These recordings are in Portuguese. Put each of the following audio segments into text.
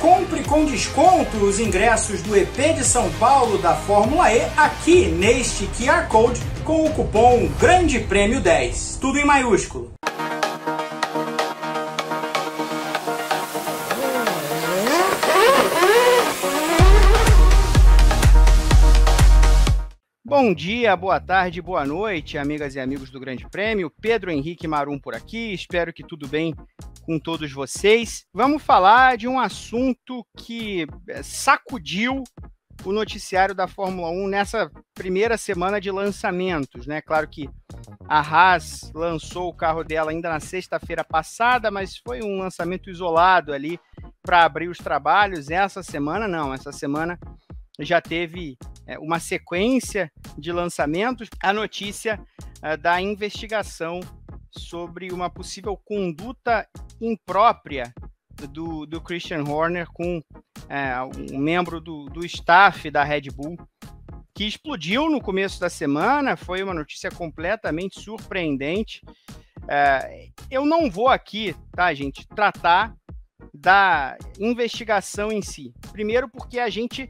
Compre com desconto os ingressos do EP de São Paulo da Fórmula E aqui neste QR Code com o cupom Grande Prêmio 10. Tudo em maiúsculo. Bom dia, boa tarde, boa noite, amigas e amigos do Grande Prêmio. Pedro Henrique Marum por aqui, espero que tudo bem com todos vocês. Vamos falar de um assunto que sacudiu o noticiário da Fórmula 1 nessa primeira semana de lançamentos, né? Claro que a Haas lançou o carro dela ainda na sexta-feira passada, mas foi um lançamento isolado ali para abrir os trabalhos. Essa semana não, essa semana já teve uma sequência de lançamentos. A notícia da investigação sobre uma possível conduta imprópria do Christian Horner com um membro do staff da Red Bull, que explodiu no começo da semana. Foi uma notícia completamente surpreendente. Eu não vou aqui, tá, gente, tratar da investigação em si. Primeiro porque a gente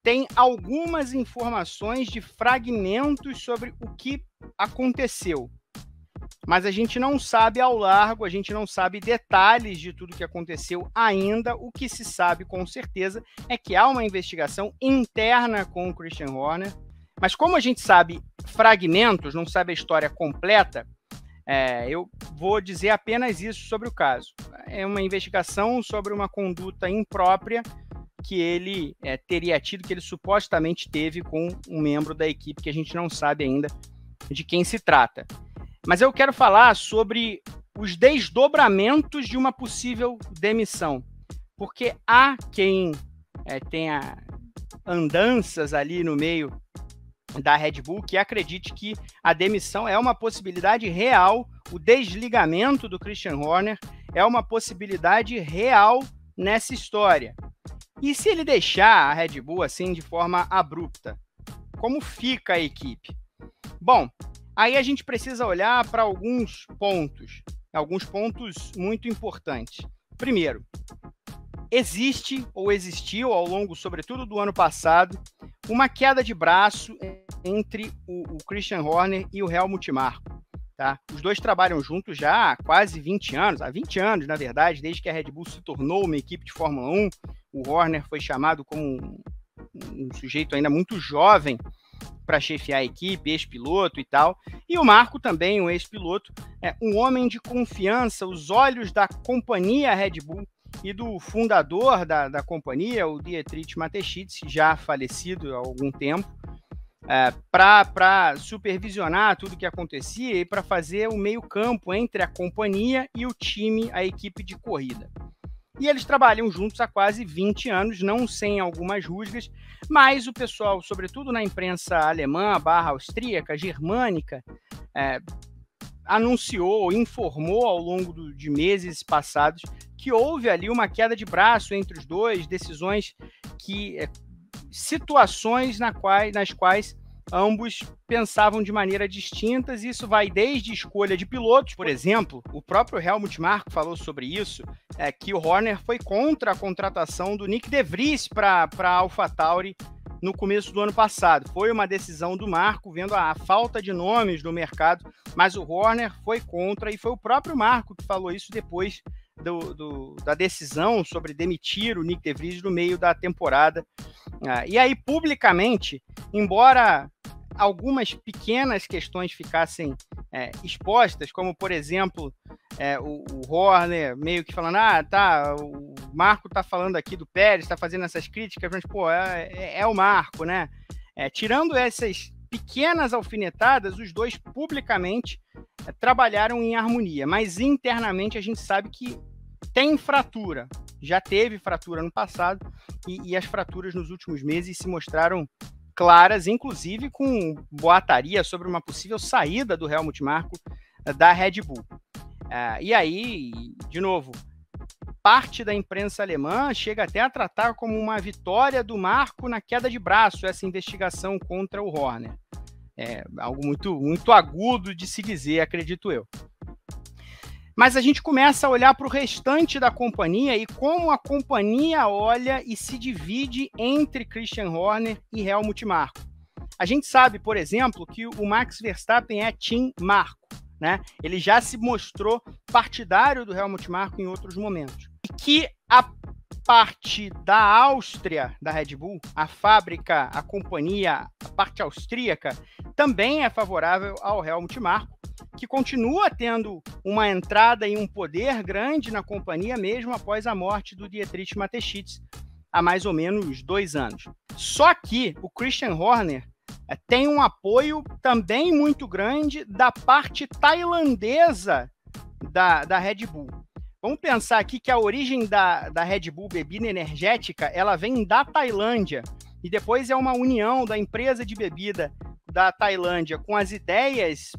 tem algumas informações de fragmentos sobre o que aconteceu, mas a gente não sabe ao largo, a gente não sabe detalhes de tudo que aconteceu ainda. O que se sabe com certeza é que há uma investigação interna com o Christian Horner, mas como a gente sabe fragmentos, não sabe a história completa, eu vou dizer apenas isso sobre o caso. É uma investigação sobre uma conduta imprópria que ele teria tido, que ele supostamente teve com um membro da equipe, que a gente não sabe ainda de quem se trata. Mas eu quero falar sobre os desdobramentos de uma possível demissão, porque há quem tenha andanças ali no meio da Red Bull que acredite que a demissão é uma possibilidade real, o desligamento do Christian Horner é uma possibilidade real nessa história. E se ele deixar a Red Bull assim de forma abrupta, como fica a equipe? Bom, aí a gente precisa olhar para alguns pontos muito importantes. Primeiro, existe ou existiu ao longo, sobretudo do ano passado, uma queda de braço entre o Christian Horner e o Helmut Marko. Tá? Os dois trabalham juntos já há quase 20 anos, há 20 anos, na verdade, desde que a Red Bull se tornou uma equipe de Fórmula 1. O Horner foi chamado como um sujeito ainda muito jovem para chefiar a equipe, ex-piloto e tal. E o Marko também, um ex-piloto, um homem de confiança, os olhos da companhia Red Bull e do fundador da companhia, o Dietrich Mateschitz, já falecido há algum tempo, para supervisionar tudo o que acontecia e para fazer o meio-campo entre a companhia e o time, a equipe de corrida. E eles trabalham juntos há quase 20 anos, não sem algumas rusgas, mas o pessoal, sobretudo na imprensa alemã, austríaca, germânica, anunciou, informou ao longo de meses passados que houve ali uma queda de braço entre os dois, decisões situações nas quais ambos pensavam de maneira distintas. Isso vai desde escolha de pilotos, por exemplo, o próprio Helmut Marko falou sobre isso, que o Horner foi contra a contratação do Nyck de Vries para a AlphaTauri no começo do ano passado. Foi uma decisão do Marko, vendo a falta de nomes no mercado, mas o Horner foi contra, e foi o próprio Marko que falou isso depois da decisão sobre demitir o Nyck de Vries no meio da temporada. E aí, publicamente, embora algumas pequenas questões ficassem expostas, como, por exemplo, o Horner meio que falando, o Marko está falando aqui do Pérez, está fazendo essas críticas, mas, pô, é o Marko, né? Tirando essas pequenas alfinetadas, os dois publicamente trabalharam em harmonia, mas internamente a gente sabe que tem fratura, já teve fratura no passado, e as fraturas nos últimos meses se mostraram claras, inclusive com boataria sobre uma possível saída do Helmut Marko da Red Bull. E aí, de novo, parte da imprensa alemã chega até a tratar como uma vitória do Marko na queda de braço essa investigação contra o Horner. Algo muito, muito agudo de se dizer, acredito eu. Mas a gente começa a olhar para o restante da companhia e como a companhia olha e se divide entre Christian Horner e Helmut Marko. A gente sabe, por exemplo, que o Max Verstappen é Team Marko, né? Ele já se mostrou partidário do Helmut Marko em outros momentos. E que a parte da Áustria, da Red Bull, a fábrica, a companhia, a parte austríaca, também é favorável ao Helmut Marko, que continua tendo uma entrada e um poder grande na companhia, mesmo após a morte do Dietrich Mateschitz, há mais ou menos 2 anos. Só que o Christian Horner tem um apoio também muito grande da parte tailandesa da Red Bull. Vamos pensar aqui que a origem da Red Bull bebida energética, ela vem da Tailândia, e depois é uma união da empresa de bebida da Tailândia com as ideias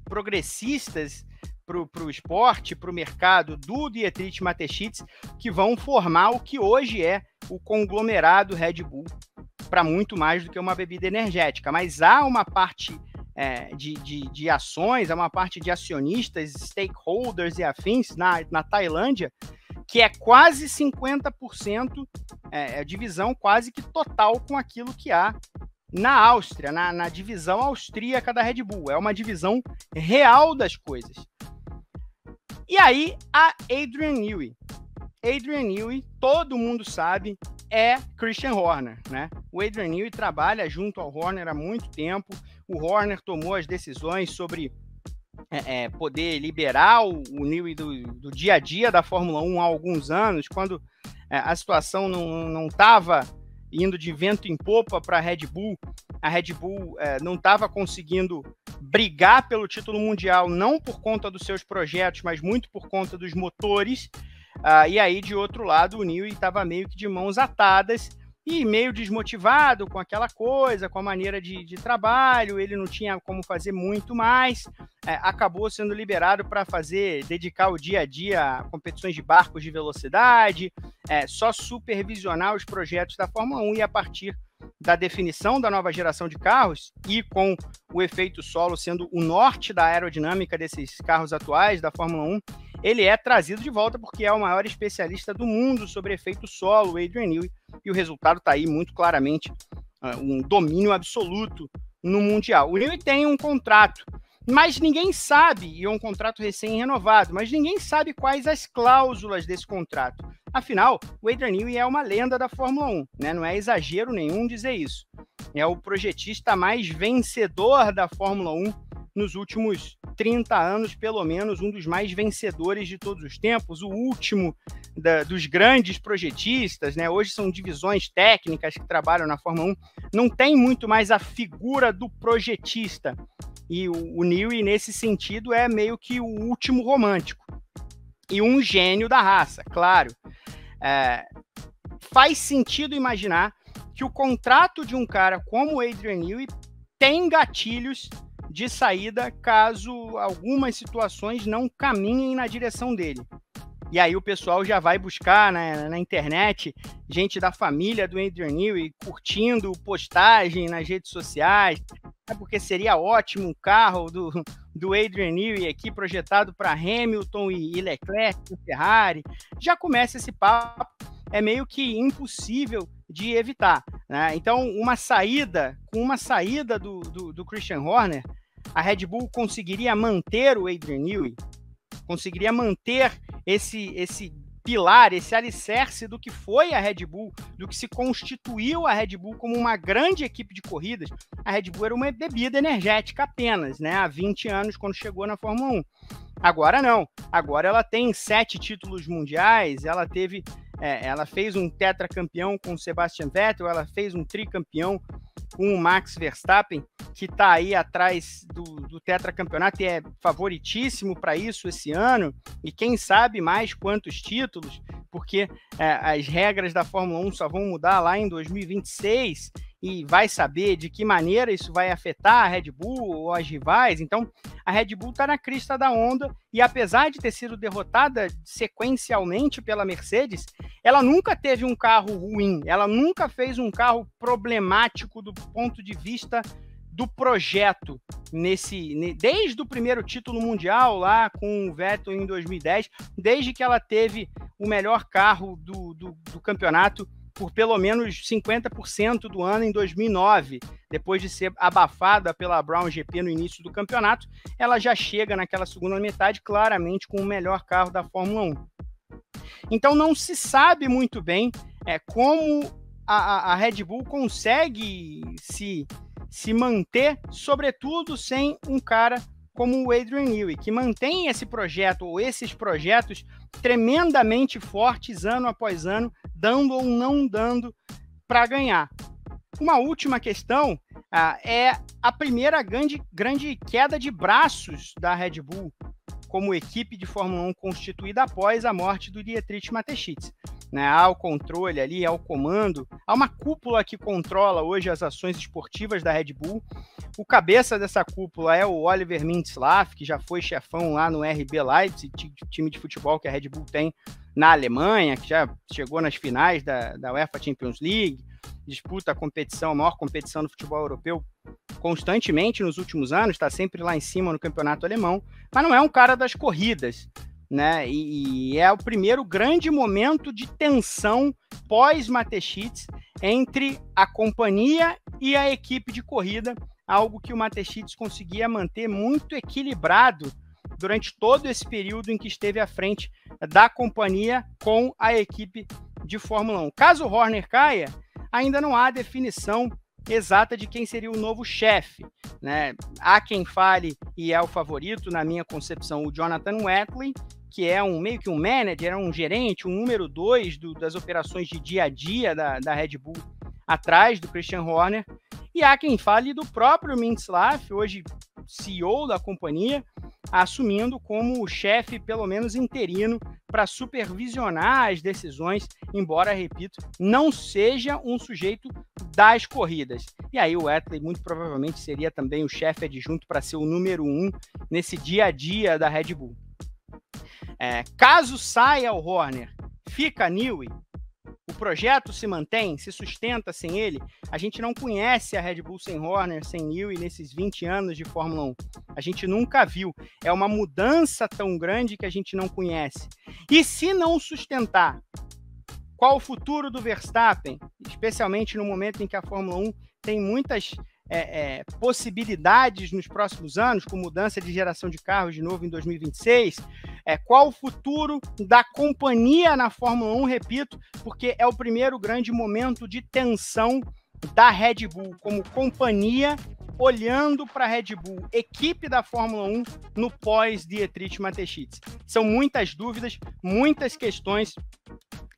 progressistas para o esporte, para o mercado do Dietrich Mateschitz, que vão formar o que hoje é o conglomerado Red Bull, para muito mais do que uma bebida energética. Mas há uma parte de ações, há uma parte de acionistas, stakeholders e afins na Tailândia, que é quase 50%, divisão quase que total com aquilo que há na Áustria, na divisão austríaca da Red Bull. É uma divisão real das coisas. E aí, a Adrian Newey. Adrian Newey, todo mundo sabe, é Christian Horner, né? O Adrian Newey trabalha junto ao Horner há muito tempo. O Horner tomou as decisões sobre poder liberar o Newey do dia a dia da Fórmula 1 há alguns anos, quando a situação não estava indo de vento em popa para a Red Bull não estava conseguindo brigar pelo título mundial, não por conta dos seus projetos, mas muito por conta dos motores. E aí, de outro lado, o Newey estava meio que de mãos atadas e meio desmotivado com aquela coisa, com a maneira de trabalho, ele não tinha como fazer muito mais, acabou sendo liberado para dedicar o dia a dia a competições de barcos de velocidade, só supervisionar os projetos da Fórmula 1, e a partir da definição da nova geração de carros, e com o efeito solo sendo o norte da aerodinâmica desses carros atuais da Fórmula 1, ele é trazido de volta porque é o maior especialista do mundo sobre efeito solo, o Adrian Newey, e o resultado está aí muito claramente, um domínio absoluto no Mundial. O Newey tem um contrato, mas ninguém sabe, e é um contrato recém-renovado, mas ninguém sabe quais as cláusulas desse contrato. Afinal, o Adrian Newey é uma lenda da Fórmula 1, né? Não é exagero nenhum dizer isso. É o projetista mais vencedor da Fórmula 1 nos últimos 30 anos, pelo menos, um dos mais vencedores de todos os tempos, o último dos grandes projetistas, né? Hoje são divisões técnicas que trabalham na Fórmula 1, não tem muito mais a figura do projetista, e o Newey, nesse sentido, é meio que o último romântico, e um gênio da raça, claro. Faz sentido imaginar que o contrato de um cara como o Adrian Newey tem gatilhos de saída caso algumas situações não caminhem na direção dele. E aí o pessoal já vai buscar na internet gente da família do Adrian Newey curtindo postagem nas redes sociais, porque seria ótimo um carro do Adrian Newey aqui projetado para Hamilton e Leclerc, Ferrari. Já começa esse papo, é meio que impossível de evitar, né? Então, com uma saída do Christian Horner, a Red Bull conseguiria manter o Adrian Newey, conseguiria manter esse pilar, esse alicerce do que foi a Red Bull, do que se constituiu a Red Bull como uma grande equipe de corridas. A Red Bull era uma bebida energética apenas, né? Há 20 anos, quando chegou na Fórmula 1. Agora não. Agora ela tem 7 títulos mundiais, ela fez um tetracampeão com o Sebastian Vettel, ela fez um tricampeão com o Max Verstappen, que está aí atrás do tetracampeonato e é favoritíssimo para isso esse ano, e quem sabe mais quantos títulos, porque as regras da Fórmula 1 só vão mudar lá em 2026, e vai saber de que maneira isso vai afetar a Red Bull ou as rivais. Então, a Red Bull está na crista da onda, e apesar de ter sido derrotada sequencialmente pela Mercedes, ela nunca teve um carro ruim, ela nunca fez um carro problemático do ponto de vista do projeto desde o primeiro título mundial lá com o Vettel em 2010, desde que ela teve o melhor carro do campeonato por pelo menos 50% do ano em 2009, depois de ser abafada pela Brown GP no início do campeonato, ela já chega naquela segunda metade claramente com o melhor carro da Fórmula 1. Então não se sabe muito bem como a Red Bull consegue se manter, sobretudo sem um cara como o Adrian Newey, que mantém esse projeto ou esses projetos tremendamente fortes ano após ano, dando ou não dando para ganhar. Uma última questão é a primeira grande queda de braços da Red Bull como equipe de Fórmula 1 constituída após a morte do Dietrich Mateschitz. Há o controle ali, há o comando, há uma cúpula que controla hoje as ações esportivas da Red Bull. O cabeça dessa cúpula é o Oliver Mintzlaff, que já foi chefão lá no RB Leipzig, time de futebol que a Red Bull tem na Alemanha, que já chegou nas finais da UEFA Champions League, disputa a competição, a maior competição do futebol europeu constantemente nos últimos anos, está sempre lá em cima no campeonato alemão, mas não é um cara das corridas, né? E é o primeiro grande momento de tensão pós-Mateschitz entre a companhia e a equipe de corrida, algo que o Mateschitz conseguia manter muito equilibrado durante todo esse período em que esteve à frente da companhia com a equipe de Fórmula 1. Caso o Horner caia, ainda não há definição exata de quem seria o novo chefe, né? Há quem fale, e é o favorito na minha concepção, o Jonathan Wettley, que é meio que um manager, um gerente, um número 2 das operações de dia a dia da Red Bull, atrás do Christian Horner. E há quem fale do próprio Mintzlaff, hoje CEO da companhia, assumindo como o chefe, pelo menos interino, para supervisionar as decisões, embora, repito, não seja um sujeito das corridas. E aí o Wettley muito provavelmente seria também o chefe adjunto para ser o número 1 nesse dia a dia da Red Bull. Caso saia o Horner, fica Newey, o projeto se mantém, se sustenta sem ele. A gente não conhece a Red Bull sem Horner, sem Newey nesses 20 anos de Fórmula 1. A gente nunca viu. É uma mudança tão grande que a gente não conhece. E se não sustentar, qual o futuro do Verstappen? Especialmente no momento em que a Fórmula 1 tem muitas possibilidades nos próximos anos, com mudança de geração de carros de novo em 2026. Qual o futuro da companhia na Fórmula 1, repito, porque é o primeiro grande momento de tensão da Red Bull como companhia, olhando para a Red Bull, equipe da Fórmula 1, no pós-Dietrich Mateschitz. São muitas dúvidas, muitas questões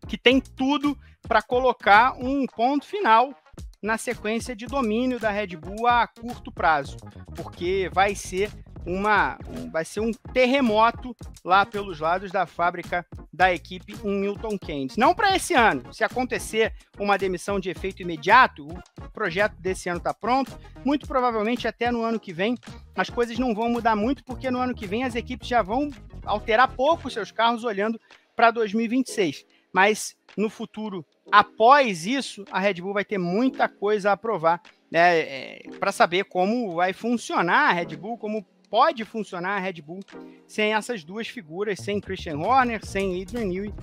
que tem tudo para colocar um ponto final na sequência de domínio da Red Bull a curto prazo, porque vai ser um terremoto lá pelos lados da fábrica da equipe em Milton Keynes. Não para esse ano. Se acontecer uma demissão de efeito imediato, o projeto desse ano está pronto, muito provavelmente até no ano que vem as coisas não vão mudar muito, porque no ano que vem as equipes já vão alterar pouco os seus carros olhando para 2026. Mas no futuro, após isso, a Red Bull vai ter muita coisa a provar, né, para saber como vai funcionar a Red Bull, como pode funcionar a Red Bull sem essas duas figuras, sem Christian Horner, sem Adrian Newey,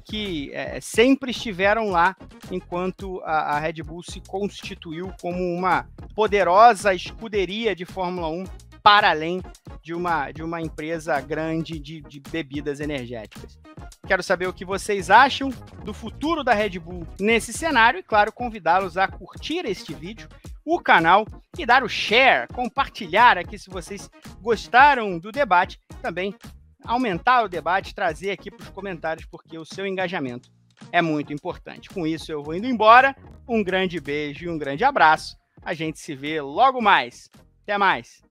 que sempre estiveram lá enquanto a Red Bull se constituiu como uma poderosa escuderia de Fórmula 1 para além de uma empresa grande de bebidas energéticas. Quero saber o que vocês acham do futuro da Red Bull nesse cenário e, claro, convidá-los a curtir este vídeo, o canal e dar o share, compartilhar aqui se vocês gostaram do debate, também aumentar o debate, trazer aqui para os comentários, porque o seu engajamento é muito importante. Com isso eu vou indo embora, um grande beijo e um grande abraço, a gente se vê logo mais. Até mais!